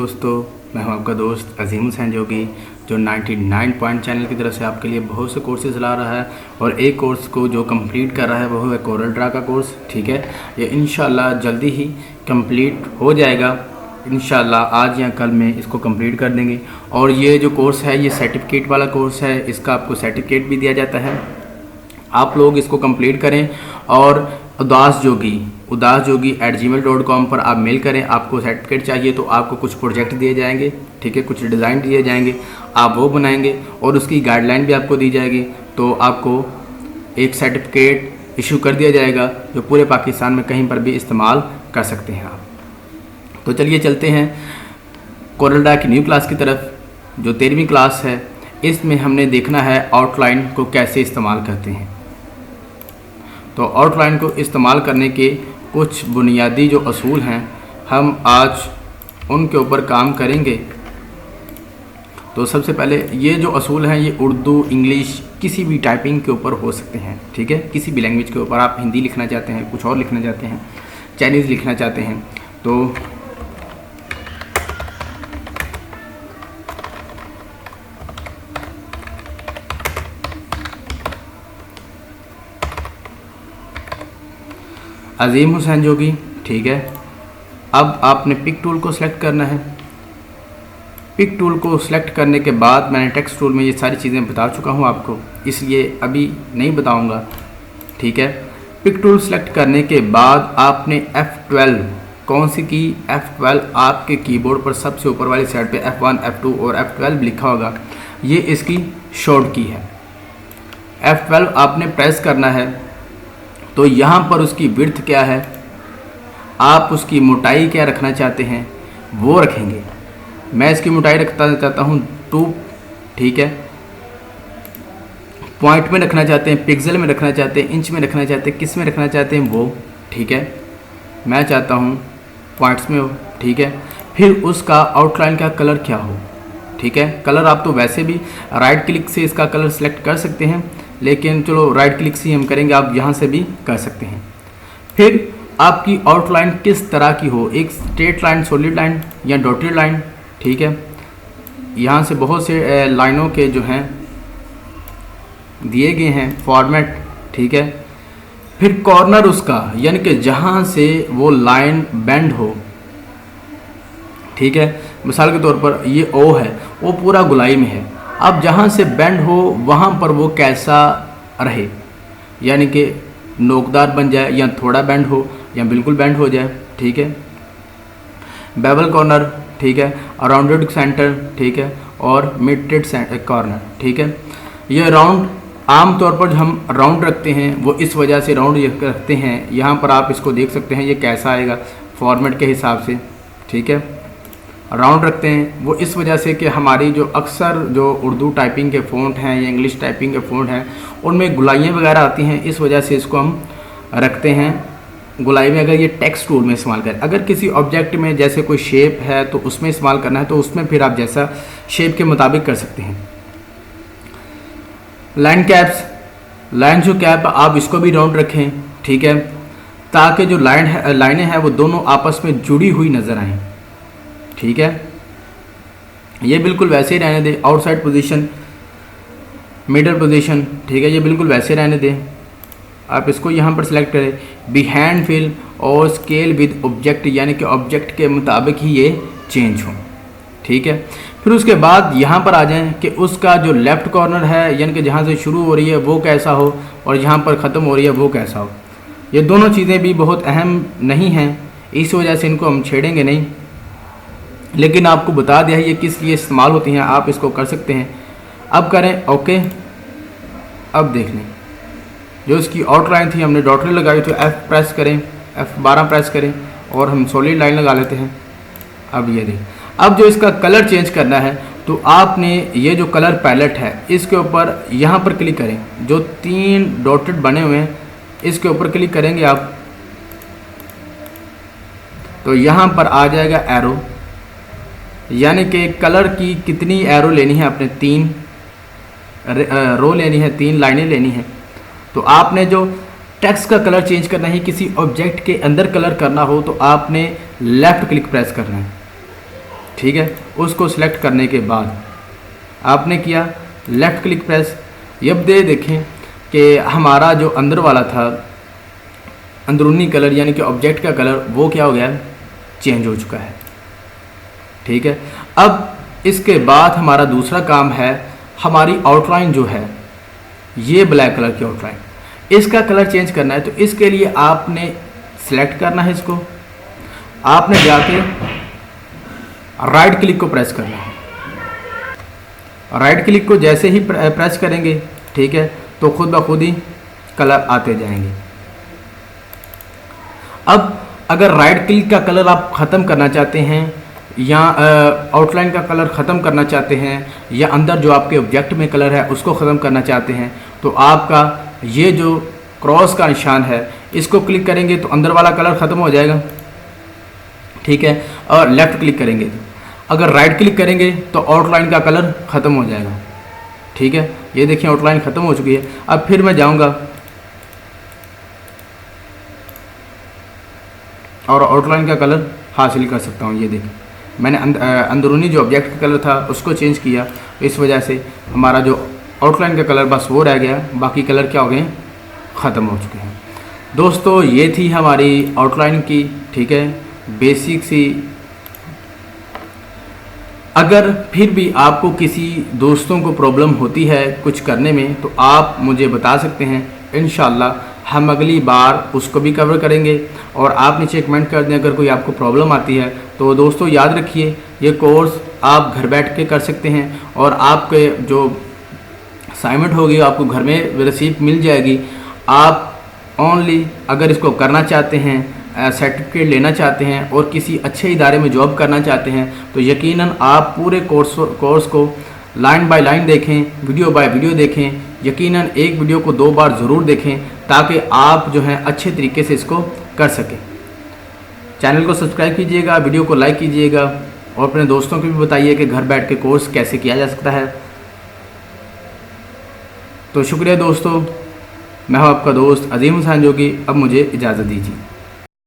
दोस्तों, मैं हूं आपका दोस्त अजीम हुसैन जोगी, जो 99 पॉइंट चैनल की तरफ से आपके लिए बहुत से कोर्सेज ला रहा है। और एक कोर्स को जो कंप्लीट कर रहा है वो है कोरल ड्रा का कोर्स। ठीक है, ये इंशाल्लाह जल्दी ही कंप्लीट हो जाएगा। इंशाल्लाह आज या कल में इसको कंप्लीट कर देंगे। और ये जो कोर्स है ये सर्टिफिकेट वाला कोर्स है, इसका आपको सर्टिफिकेट भी दिया जाता है। आप लोग इसको कंप्लीट करें और udaasjogi@gmail.com पर आप मेल करें। आपको सर्टिफिकेट चाहिए तो आपको कुछ प्रोजेक्ट दिए जाएंगे, ठीक है, कुछ डिज़ाइन दिए जाएंगे, आप वो बनाएंगे और उसकी गाइडलाइन भी आपको दी जाएगी। तो आपको एक सर्टिफिकेट इशू कर दिया जाएगा जो पूरे पाकिस्तान में कहीं पर भी इस्तेमाल कर सकते हैं आप। तो चलिए चलते हैं कोरल ड्रा की न्यू क्लास की तरफ, जो 13वीं क्लास है। इसमें हमने देखना है आउटलाइन को कैसे इस्तेमाल करते हैं। तो आउटलाइन को इस्तेमाल करने के कुछ बुनियादी जो असूल हैं, हम आज उनके ऊपर काम करेंगे। तो सबसे पहले ये जो असूल हैं ये उर्दू, इंग्लिश, किसी भी टाइपिंग के ऊपर हो सकते हैं। ठीक है, किसी भी लैंग्वेज के ऊपर। आप हिंदी लिखना चाहते हैं, कुछ और लिखना चाहते हैं, चाइनीज़ लिखना चाहते हैं, तो अजीम हुसैन जोगी। ठीक है, अब आपने पिक टूल को सिलेक्ट करना है। पिक टूल को सिलेक्ट करने के बाद मैंने टेक्स्ट टूल में ये सारी चीज़ें बता चुका हूँ आपको, इसलिए अभी नहीं बताऊँगा। ठीक है, पिक टूल सिलेक्ट करने के बाद आपने F12, कौन सी की, F12 आपके कीबोर्ड पर सबसे ऊपर वाली साइड पे F1, F2 और F12 लिखा होगा, ये इसकी शॉर्ट की है। F12 आपने प्रेस करना है। तो यहाँ पर उसकी विड्थ क्या है, आप उसकी मोटाई क्या रखना चाहते हैं वो रखेंगे। मैं इसकी मोटाई रखना चाहता हूँ 2। ठीक है, पॉइंट में रखना चाहते हैं, पिक्सल में रखना चाहते हैं, इंच में रखना चाहते हैं, किस में रखना चाहते हैं वो। ठीक है, मैं चाहता हूँ पॉइंट्स में हो। ठीक है, फिर उसका आउटलाइन का कलर क्या हो। ठीक है, कलर आप तो वैसे भी राइट क्लिक से इसका कलर सेलेक्ट कर सकते हैं, लेकिन चलो राइट क्लिक से हम करेंगे, आप यहाँ से भी कर सकते हैं। फिर आपकी आउटलाइन किस तरह की हो, एक स्ट्रेट लाइन, सॉलिड लाइन या डॉटेड लाइन। ठीक है, यहाँ से बहुत से लाइनों के जो हैं दिए गए हैं फॉर्मेट। ठीक है, फिर कॉर्नर उसका, यानी कि जहाँ से वो लाइन बेंड हो। ठीक है, मिसाल के तौर पर ये ओ है, वो पूरा गुलाई में है। अब जहाँ से बेंड हो वहाँ पर वो कैसा रहे, यानी कि नोकदार बन जाए, या थोड़ा बेंड हो, या बिल्कुल बेंड हो जाए। ठीक है, बेवल कॉर्नर। ठीक है, राउंडेड सेंटर। ठीक है, और मिडेड कॉर्नर। ठीक है, ये राउंड आम तौर पर हम राउंड रखते हैं, वो इस वजह से राउंड रखते हैं। यहाँ पर आप इसको देख सकते हैं, ये कैसा आएगा फॉर्मेट के हिसाब से। ठीक है, राउंड रखते हैं वो इस वजह से कि हमारी जो अक्सर जो उर्दू टाइपिंग के फ़ॉन्ट हैं या इंग्लिश टाइपिंग के फ़ॉन्ट हैं उनमें गुलाइयाँ वगैरह आती हैं, इस वजह से इसको हम रखते हैं गुलाई में। अगर ये टेक्स्ट टूल में इस्तेमाल करें, अगर किसी ऑब्जेक्ट में जैसे कोई शेप है तो उसमें इस्तेमाल करना है, तो उसमें फिर आप जैसा शेप के मुताबिक कर सकते हैं। लाइन कैप्स, लाइन जो कैप आप इसको भी राउंड रखें। ठीक है, ताकि जो लाइनें हैं वो दोनों आपस में जुड़ी हुई नज़र आएँ। ठीक है, ये बिल्कुल वैसे ही रहने दें। Outside position, middle position. ठीक है, ये बिल्कुल वैसे रहने दें। आप इसको यहाँ पर सिलेक्ट करें। बिहाइंड फिल और स्केल विद ऑब्जेक्ट, यानी कि ऑब्जेक्ट के मुताबिक ही ये चेंज हो। ठीक है, फिर उसके बाद यहाँ पर आ जाएं कि उसका जो लेफ़्ट कॉर्नर है, यानी कि जहाँ से शुरू हो रही है वो कैसा हो, और यहाँ पर ख़त्म हो रही है वो कैसा हो। ये दोनों चीज़ें भी बहुत अहम नहीं हैं, इस वजह से इनको हम छेड़ेंगे नहीं, लेकिन आपको बता दिया है ये किस लिए इस्तेमाल होती हैं, आप इसको कर सकते हैं। अब करें ओके। अब देख लें, जो इसकी आउटलाइन थी हमने डॉट लगाई, तो F प्रेस करें, F12 प्रेस करें और हम सॉलिड लाइन लगा लेते हैं। अब ये देख, अब जो इसका कलर चेंज करना है, तो आपने ये जो कलर पैलेट है इसके ऊपर यहाँ पर क्लिक करें, जो 3 डॉटेड बने हुए हैं इसके ऊपर क्लिक करेंगे आप, तो यहाँ पर आ जाएगा एरो, यानी कि कलर की कितनी एरो लेनी है आपने, 3 रो लेनी है, 3 लाइनें लेनी है। तो आपने जो टेक्स्ट का कलर चेंज करना है, किसी ऑब्जेक्ट के अंदर कलर करना हो, तो आपने लेफ़्ट क्लिक प्रेस करना है। ठीक है। उसको सिलेक्ट करने के बाद आपने किया लेफ़्ट क्लिक प्रेस। अब देखें कि हमारा जो अंदर वाला था अंदरूनी कलर यानी कि ऑब्जेक्ट का कलर वो क्या हो गया, चेंज हो चुका है। ठीक है। अब इसके बाद हमारा दूसरा काम है, हमारी आउटलाइन जो है ये ब्लैक कलर की आउटलाइन, इसका कलर चेंज करना है। तो इसके लिए आपने सेलेक्ट करना है इसको, आपने जाके राइट क्लिक को प्रेस करना है। राइट क्लिक को जैसे ही प्रेस करेंगे, ठीक है, तो खुद ब खुद ही कलर आते जाएंगे। अब अगर राइट क्लिक का कलर आप ख़त्म करना चाहते हैं या आउटलाइन का कलर ख़त्म करना चाहते हैं या अंदर जो आपके ऑब्जेक्ट में कलर है उसको ख़त्म करना चाहते हैं, तो आपका ये जो क्रॉस का निशान है इसको क्लिक करेंगे तो अंदर वाला कलर ख़त्म हो जाएगा। ठीक है। और लेफ़्ट क्लिक करेंगे तो, अगर राइट क्लिक करेंगे तो आउटलाइन का कलर ख़त्म हो जाएगा। ठीक है। ये देखिए आउटलाइन ख़त्म हो चुकी है। अब फिर मैं जाऊंगा और आउटलाइन का कलर हासिल कर सकता हूँ। ये देखिए मैंने अंदरूनी जो ऑब्जेक्ट का कलर था उसको चेंज किया, इस वजह से हमारा जो आउटलाइन का कलर बस वो रह गया, बाकी कलर क्या हो गए, ख़त्म हो चुके हैं। दोस्तों ये थी हमारी आउटलाइन की, ठीक है, बेसिक सी। अगर फिर भी आपको किसी दोस्तों को प्रॉब्लम होती है कुछ करने में तो आप मुझे बता सकते हैं, इंशाल्लाह हम अगली बार उसको भी कवर करेंगे। और आप नीचे कमेंट कर दें अगर कोई आपको प्रॉब्लम आती है। तो दोस्तों याद रखिए ये कोर्स आप घर बैठ के कर सकते हैं और आपके जो असाइनमेंट होगी आपको घर में रिसीप्ट मिल जाएगी। आप ओनली अगर इसको करना चाहते हैं, सर्टिफिकेट लेना चाहते हैं और किसी अच्छे इदारे में जॉब करना चाहते हैं तो यकीनन आप पूरे कोर्स को लाइन बाय लाइन देखें, वीडियो बाय वीडियो देखें। यकीनन एक वीडियो को 2 बार ज़रूर देखें ताकि आप जो हैं अच्छे तरीके से इसको कर सकें। चैनल को सब्सक्राइब कीजिएगा, वीडियो को लाइक कीजिएगा और अपने दोस्तों को भी बताइए कि घर बैठ के कोर्स कैसे किया जा सकता है। तो शुक्रिया दोस्तों, मैं हूँ आपका दोस्त अजीम हुसैन जोगी। अब मुझे इजाज़त दीजिए।